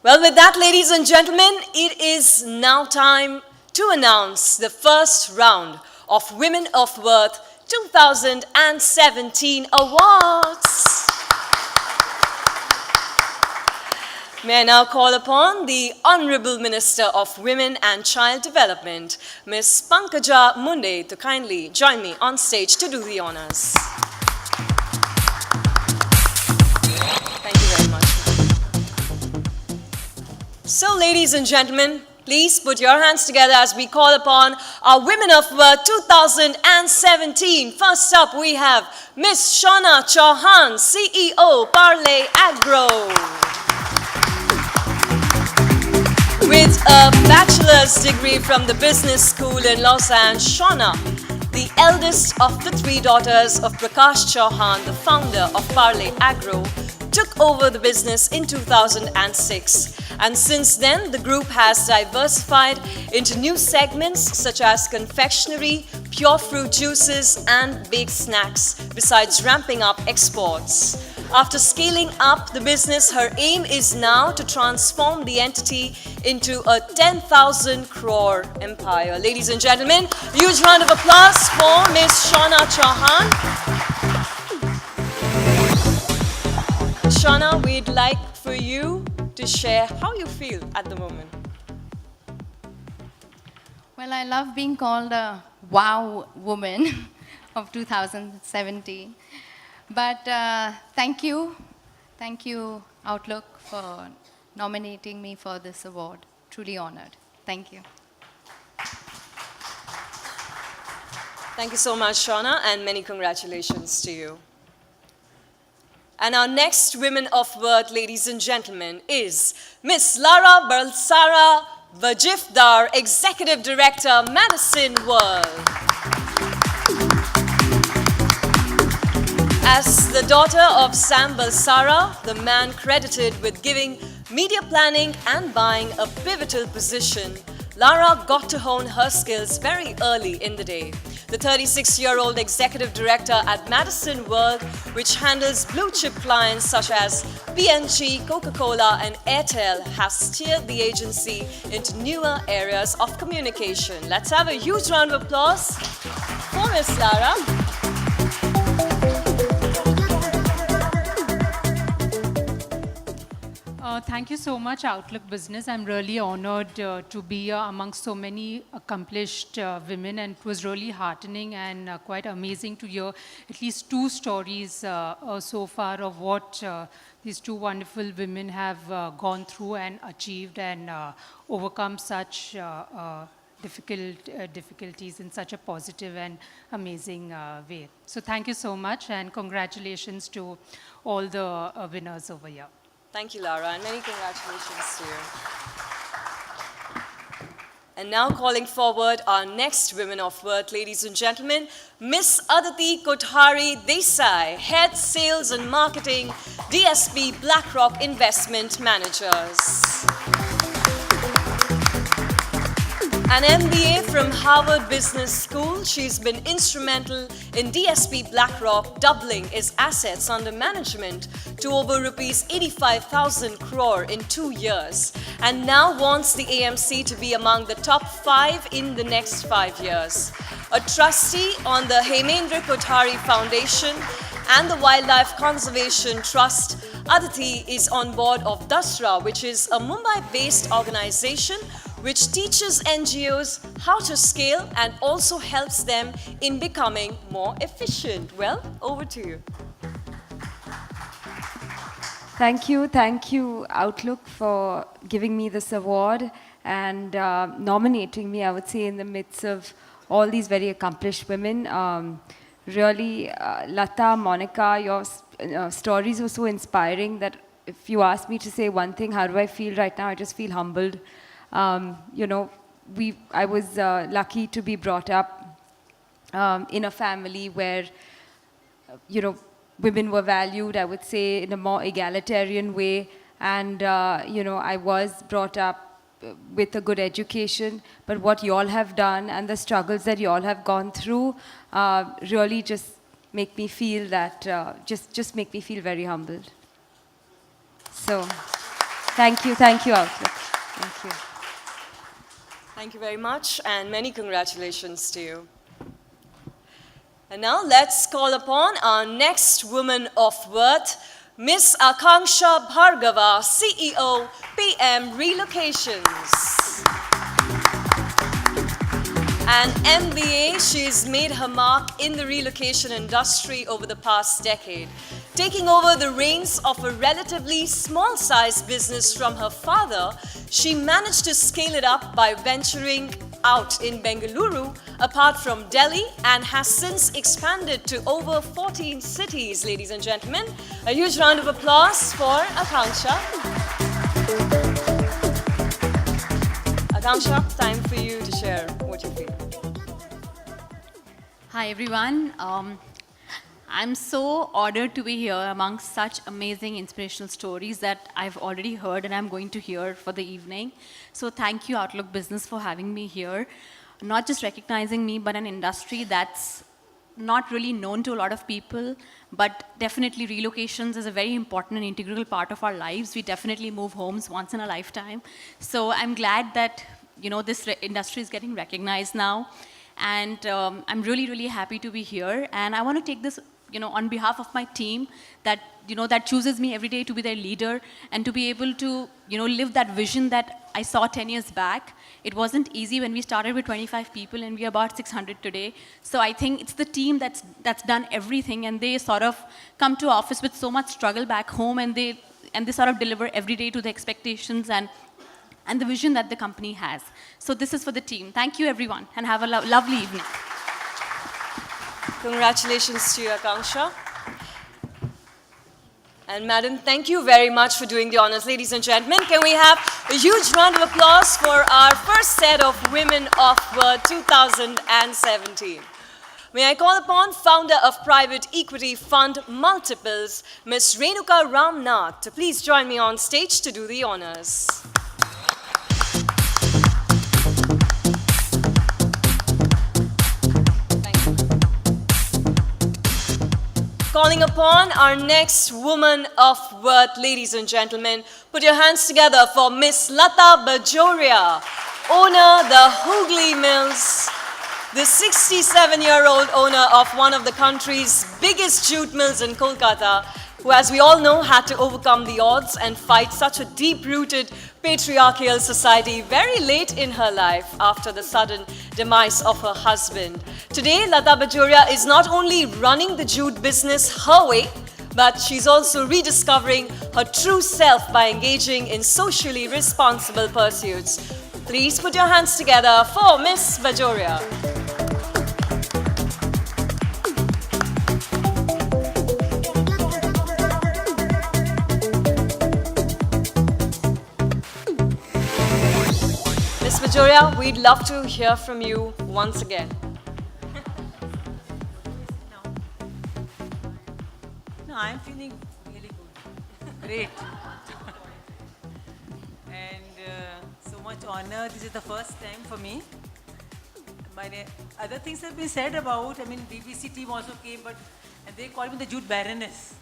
Well, with that, ladies and gentlemen, it is now time to announce the first round of Women of Worth 2017 awards. May I now call upon the Honorable Minister of Women and Child Development, Ms. Pankaja Munde, to kindly join me on stage to do the honors. Thank you very much. So, ladies and gentlemen, please put your hands together as we call upon our Women of Worth 2017. First up, we have Ms. Shauna Chauhan, CEO, Parle Agro. With a bachelor's degree from the business school in Los Angeles, Shauna, the eldest of the three daughters of Prakash Chauhan, the founder of Parle Agro, took over the business in 2006. And since then, the group has diversified into new segments such as confectionery, pure fruit juices, and baked snacks, besides ramping up exports. After scaling up the business, her aim is now to transform the entity into a 10,000 crore empire. Ladies and gentlemen, a huge round of applause for Ms. Shauna Chauhan. Shauna, we'd like for you to share how you feel at the moment. Well, I love being called a WoW woman of 2017. But thank you, Outlook, for nominating me for this award. Truly honored. Thank you. Thank you so much, Shauna, and many congratulations to you. And our next Women of Worth, ladies and gentlemen, is Miss Lara Balsara Vajifdar, Executive Director, Madison World. As the daughter of Sam Balsara, the man credited with giving media planning and buying a pivotal position, Lara got to hone her skills very early in the day. The 36-year-old executive director at Madison World, which handles blue-chip clients such as P&G, Coca-Cola, and Airtel, has steered the agency into newer areas of communication. Let's have a huge round of applause for Ms. Lara. Thank you so much, Outlook Business. I'm really honored to be amongst so many accomplished women, and it was really heartening and quite amazing to hear at least two stories so far of what these two wonderful women have gone through and achieved and overcome such difficulties in such a positive and amazing way. So thank you so much, and congratulations to all the winners over here. Thank you, Lara, and many congratulations to you. And now calling forward our next Women of Worth, ladies and gentlemen, Miss Aditi Kothari Desai, Head Sales and Marketing, DSP BlackRock Investment Managers. An MBA from Harvard Business School, she's been instrumental in DSP BlackRock doubling its assets under management to over rupees 85,000 crore in 2 years, and now wants the AMC to be among the top 5 in the next 5 years. A trustee on the Hemendra Kothari Foundation and the Wildlife Conservation Trust, Aditi is on board of Dasra, which is a Mumbai-based organization which teaches NGOs how to scale and also helps them in becoming more efficient. Well, over to you. Thank you, Outlook, for giving me this award and nominating me, I would say, in the midst of all these very accomplished women. Really, Lata, Monica, your stories were so inspiring that if you ask me to say one thing, how do I feel right now? I just feel humbled. You know, I was lucky to be brought up in a family where, you know, women were valued, I would say, in a more egalitarian way. And, you know, I was brought up with a good education. But what you all have done and the struggles that you all have gone through really just make me feel that, just make me feel very humbled. So, Thank you, Outlook. Thank you. Thank you very much, and many congratulations to you. And now let's call upon our next woman of worth, Miss Aakansha Bhargava, CEO, PM Relocations. An MBA, she's made her mark in the relocation industry over the past decade, taking over the reins of a relatively small-sized business from her father. She managed to scale it up by venturing out in Bengaluru, apart from Delhi, and has since expanded to over 14 cities, ladies and gentlemen. A huge round of applause for Aakansha. Aakansha, time for you to share what you feel. Hi everyone. I'm so honored to be here amongst such amazing inspirational stories that I've already heard and I'm going to hear for the evening. So thank you Outlook Business for having me here. Not just recognizing me, but an industry that's not really known to a lot of people, but definitely relocations is a very important and integral part of our lives. We definitely move homes once in a lifetime. So I'm glad that this industry is getting recognized now. And I'm really, really happy to be here. And I want to take this, on behalf of my team that, that chooses me every day to be their leader and to be able to, live that vision that I saw 10 years back. It wasn't easy when we started with 25 people and we are about 600 today. So I think it's the team that's done everything, and they sort of come to office with so much struggle back home, and they sort of deliver every day to the expectations and the vision that the company has. So this is for the team. Thank you, everyone, and have a lovely evening. Congratulations to you, Aakansha. And madam, thank you very much for doing the honors. Ladies and gentlemen, can we have a huge round of applause for our first set of Women of Worth 2017. May I call upon founder of private equity fund Multiples, Ms. Renuka Ramnath, to please join me on stage to do the honors. Calling upon our next woman of worth, ladies and gentlemen, put your hands together for Miss Lata Bajoria, owner the Hooghly Mills, the 67-year-old owner of one of the country's biggest jute mills in Kolkata, who, as we all know, had to overcome the odds and fight such a deep-rooted patriarchal society very late in her life after the sudden demise of her husband. Today, Lata Bajoria is not only running the jute business her way, but she's also rediscovering her true self by engaging in socially responsible pursuits. Please put your hands together for Miss Bajoria. Miss Bajoria, we'd love to hear from you once again. No, I'm feeling really good. Great. And so much honor. This is the first time for me. Other things have been said about, BBC team also came, and they called me the Jute Baroness.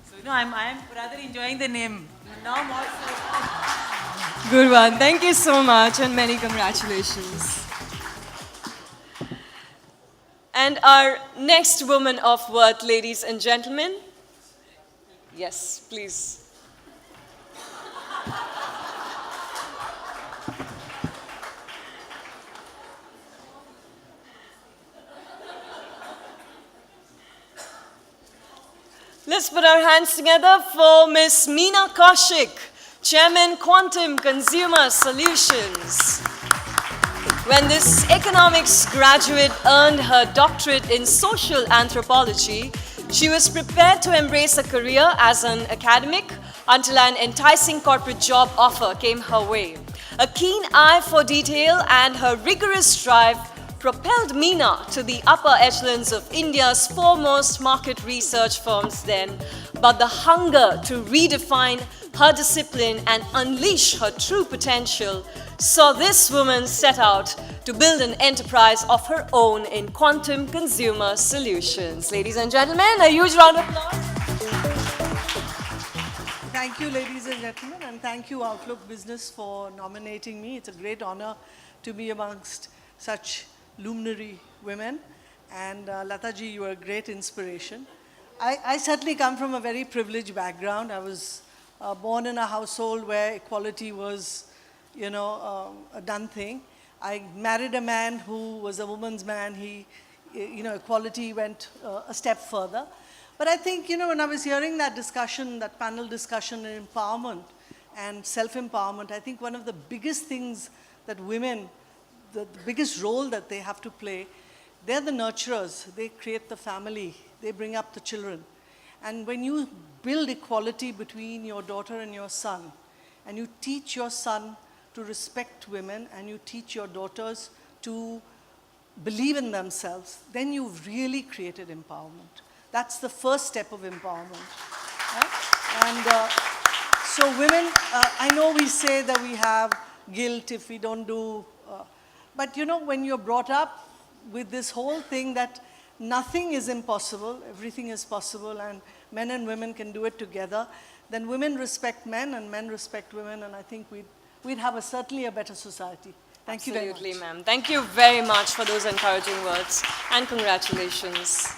So, I'm rather enjoying the name. Now I'm also... Good one. Thank you so much, and many congratulations. And our next woman of worth, ladies and gentlemen. Yes, please. Let's put our hands together for Miss Meena Kaushik, Chairman, Quantum Consumer Solutions. When this economics graduate earned her doctorate in social anthropology, she was prepared to embrace a career as an academic until an enticing corporate job offer came her way. A keen eye for detail and her rigorous drive propelled Meena to the upper echelons of India's foremost market research firms then, but the hunger to redefine her discipline and unleash her true potential saw this woman set out to build an enterprise of her own in Quantum Consumer Solutions. Ladies and gentlemen, a huge round of applause. Thank you, ladies and gentlemen, and thank you, Outlook Business, for nominating me. It's a great honor to be amongst such luminary women. And Lataji, you are a great inspiration. I certainly come from a very privileged background. I was born in a household where equality was, a done thing. I married a man who was a woman's man. Equality went a step further. But I think, when I was hearing that discussion, that panel discussion on empowerment and self-empowerment, I think one of the biggest things that women, the biggest role that they have to play, they're the nurturers. They create the family. They bring up the children. And when you build equality between your daughter and your son, and you teach your son to respect women, and you teach your daughters to believe in themselves, then you've really created empowerment. That's the first step of empowerment. Right? And so women, I know we say that we have guilt if we don't do, but when you're brought up with this whole thing that nothing is impossible, everything is possible, and men and women can do it together, then women respect men and men respect women, and I think we'd have certainly a better society. Thank you very much. Absolutely, ma'am. Thank you very much for those encouraging words, and congratulations.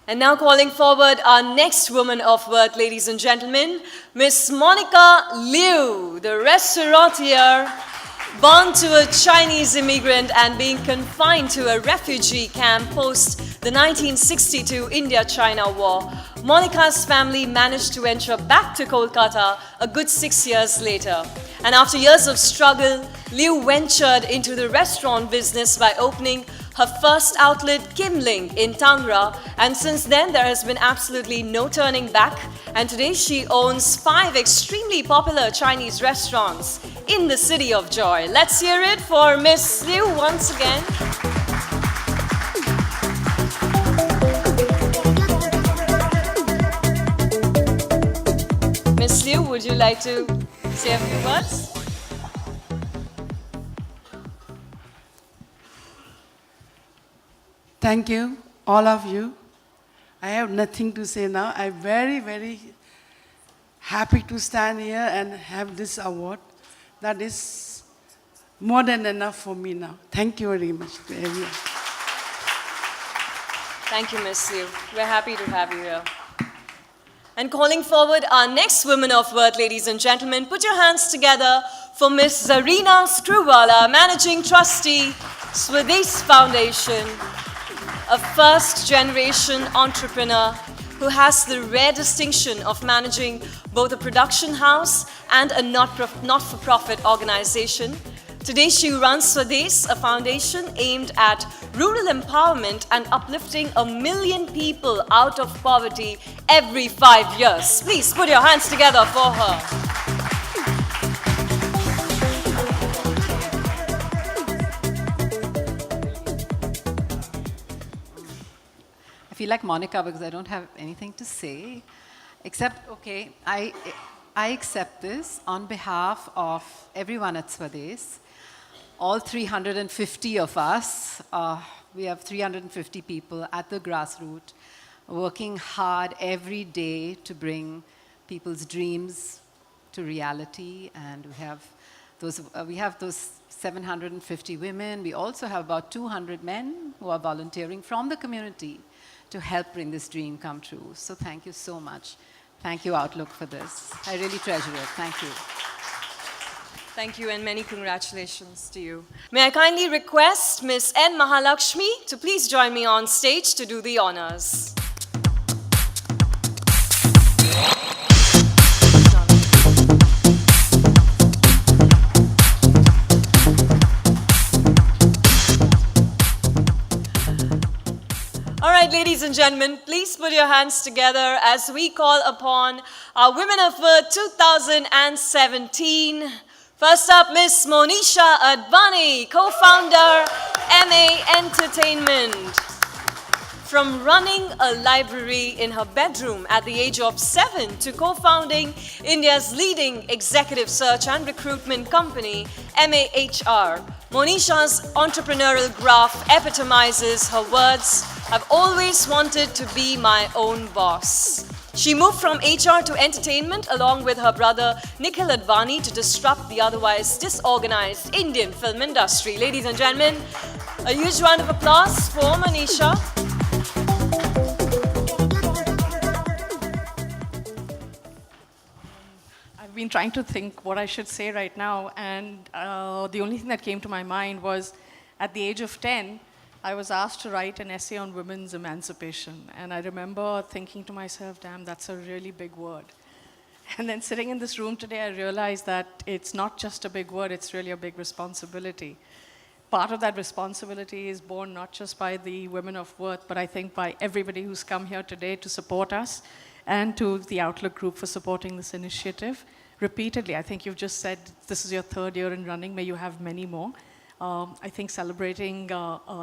And now calling forward our next woman of worth, ladies and gentlemen, Miss Monica Liu, the restaurateur, born to a Chinese immigrant and being confined to a refugee camp post the 1962 India-China War. Monica's family managed to venture back to Kolkata a good 6 years later. And after years of struggle, Liu ventured into the restaurant business by opening her first outlet, Kim Ling, in Tangra, and since then there has been absolutely no turning back, and today she owns 5 extremely popular Chinese restaurants in the city of joy. Let's hear it for Miss Liu once again. Miss Liu, would you like to say a few words? Thank you, all of you. I have nothing to say now. I'm very, very happy to stand here and have this award. That is more than enough for me now. Thank you very much to everyone. Thank you, Miss Liu. We're happy to have you here. And calling forward our next woman of worth, ladies and gentlemen, put your hands together for Miss Zarina Screwwala, Managing Trustee, Swadesh Foundation, a first-generation entrepreneur who has the rare distinction of managing both a production house and a not-for-profit organization. Today she runs Swadesh, a foundation aimed at rural empowerment and uplifting 1 million people out of poverty every 5 years. Please put your hands together for her. I feel like Monica because I don't have anything to say, except, okay, I accept this on behalf of everyone at Swadesh, all 350 of us. We have 350 people at the grassroots working hard every day to bring people's dreams to reality, and we have those 750 women. We also have about 200 men who are volunteering from the community to help bring this dream come true. So thank you so much. Thank you, Outlook, for this. I really treasure it. Thank you. Thank you and many congratulations to you. May I kindly request Miss N. Mahalakshmi to please join me on stage to do the honors. All right, ladies and gentlemen, please put your hands together as we call upon our Women of Worth 2017. First up, Miss Monisha Advani, co-founder, MA Entertainment. From running a library in her bedroom at the age of 7 to co-founding India's leading executive search and recruitment company, MAHR, Monisha's entrepreneurial graph epitomizes her words, "I've always wanted to be my own boss." She moved from HR to entertainment along with her brother Nikhil Advani to disrupt the otherwise disorganized Indian film industry. Ladies and gentlemen, a huge round of applause for Manisha. I've been trying to think what I should say right now, and the only thing that came to my mind was at the age of 10, I was asked to write an essay on women's emancipation. And I remember thinking to myself, damn, that's a really big word. And then sitting in this room today, I realized that it's not just a big word, it's really a big responsibility. Part of that responsibility is borne not just by the women of Worth, but I think by everybody who's come here today to support us, and to the Outlook Group for supporting this initiative repeatedly. I think you've just said this is your 3rd year in running, may you have many more. I think celebrating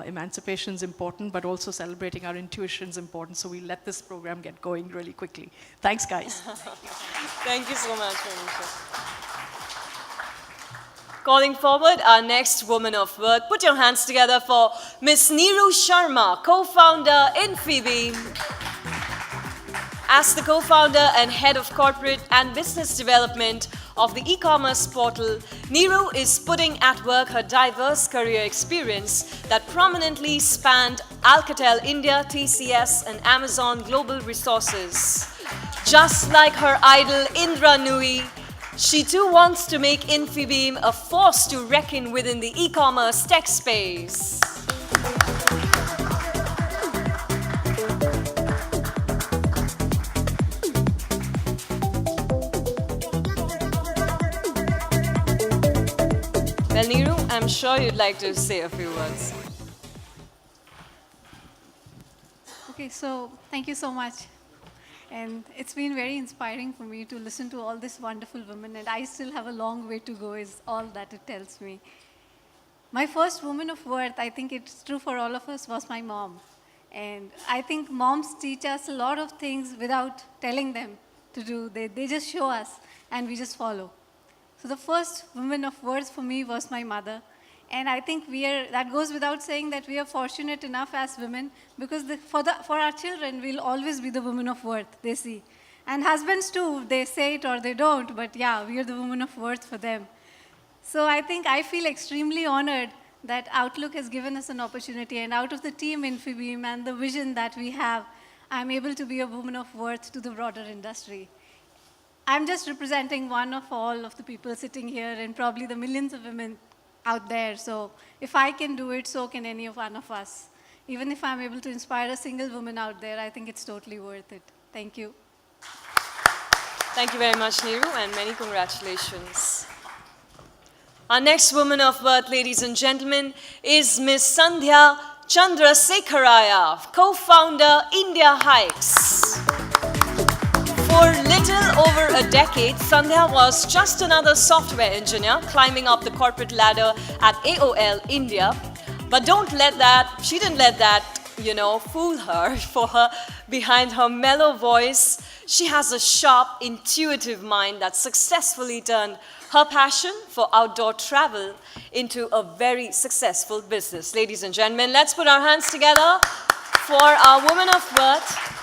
emancipation is important, but also celebrating our intuition is important, so we let this program get going really quickly. Thanks, guys. Thank you so much, Manisha. Calling forward our next woman of worth. Put your hands together for Miss Neelu Sharma, co-founder Infibeam. As the co-founder and head of corporate and business development of the e-commerce portal, Neelu is putting at work her diverse career experience that prominently spanned Alcatel India, TCS, and Amazon Global Resources. Just like her idol Indra Nui, she too wants to make Infibeam a force to reckon within the e-commerce tech space. Well, Neelu, I'm sure you'd like to say a few words. Okay, so thank you so much. And it's been very inspiring for me to listen to all these wonderful women, and I still have a long way to go is all that it tells me. My first woman of worth, I think it's true for all of us, was my mom. And I think moms teach us a lot of things without telling them to do. They just show us and we just follow. So the first woman of worth for me was my mother. And I think that goes without saying that we are fortunate enough as women, because for our children, we'll always be the woman of worth they see. And husbands too, they say it or they don't, but yeah, we are the woman of worth for them. So I feel extremely honored that Outlook has given us an opportunity, and out of the team Infibeam and the vision that we have, I'm able to be a woman of worth to the broader industry. I'm just representing one of all of the people sitting here and probably the millions of women out there. So if I can do it, so can any one of us. Even if I'm able to inspire a single woman out there, I think it's totally worth it. Thank you. Thank you very much, Neelu, and many congratulations. Our next woman of worth, ladies and gentlemen, is Miss Sandhya Chandrasekhar, co-founder India Hikes. For little over a decade, Sandhya was just another software engineer climbing up the corporate ladder at AOL India. But she didn't let that, fool her. For her, behind her mellow voice, she has a sharp, intuitive mind that successfully turned her passion for outdoor travel into a very successful business. Ladies and gentlemen, let's put our hands together for our woman of worth.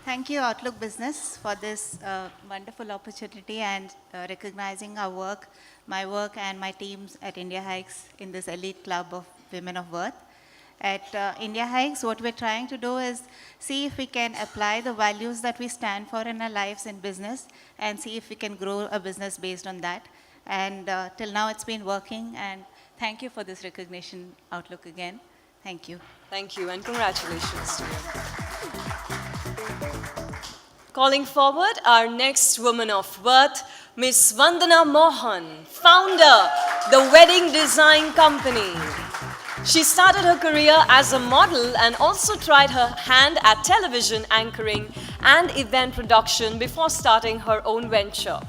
Thank you, Outlook Business, for this wonderful opportunity and recognizing our work, my work and my teams at India Hikes in this elite club of women of worth. At India Hikes, what we're trying to do is see if we can apply the values that we stand for in our lives in business and see if we can grow a business based on that. And till now, it's been working. And thank you for this recognition, Outlook, again. Thank you. Thank you, and congratulations to you. Calling forward our next woman of worth, Miss Vandana Mohan, founder, the Wedding Design Company. She started her career as a model and also tried her hand at television anchoring and event production before starting her own venture.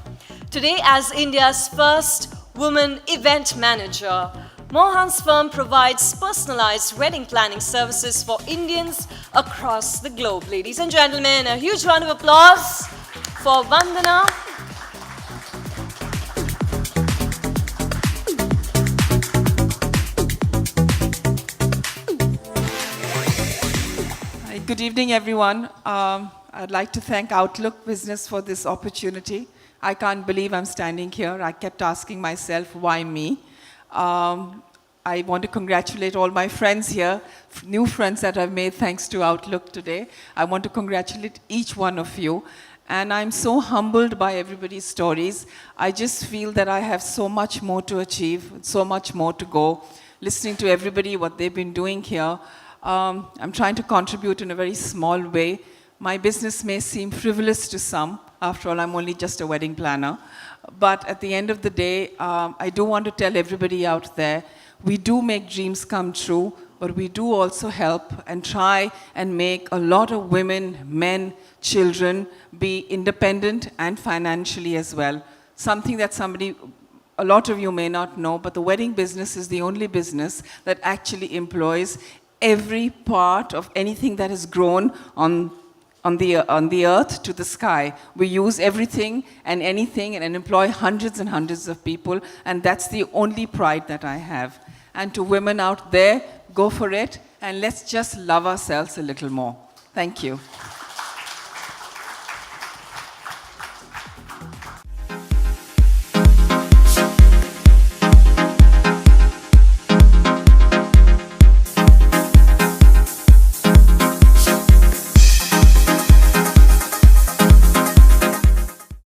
Today, as India's first woman event manager, Mohan's firm provides personalized wedding planning services for Indians across the globe. Ladies and gentlemen, a huge round of applause for Vandana. good evening, everyone. I'd like to thank Outlook Business for this opportunity. I can't believe I'm standing here. I kept asking myself, why me? I want to congratulate all my friends here, new friends that I've made thanks to Outlook today. I want to congratulate each one of you. And I'm so humbled by everybody's stories. I just feel that I have so much more to achieve, so much more to go. Listening to everybody, what they've been doing here, I'm trying to contribute in a very small way. My business may seem frivolous to some. After all, I'm only just a wedding planner. But at the end of the day, I do want to tell everybody out there, we do make dreams come true, but we do also help and try and make a lot of women, men, children be independent and financially as well. Something that a lot of you may not know, but the wedding business is the only business that actually employs every part of anything that is grown on the earth to the sky. We use everything and anything and employ hundreds and hundreds of people, and that's the only pride that I have. And to women out there, go for it, and let's just love ourselves a little more. Thank you.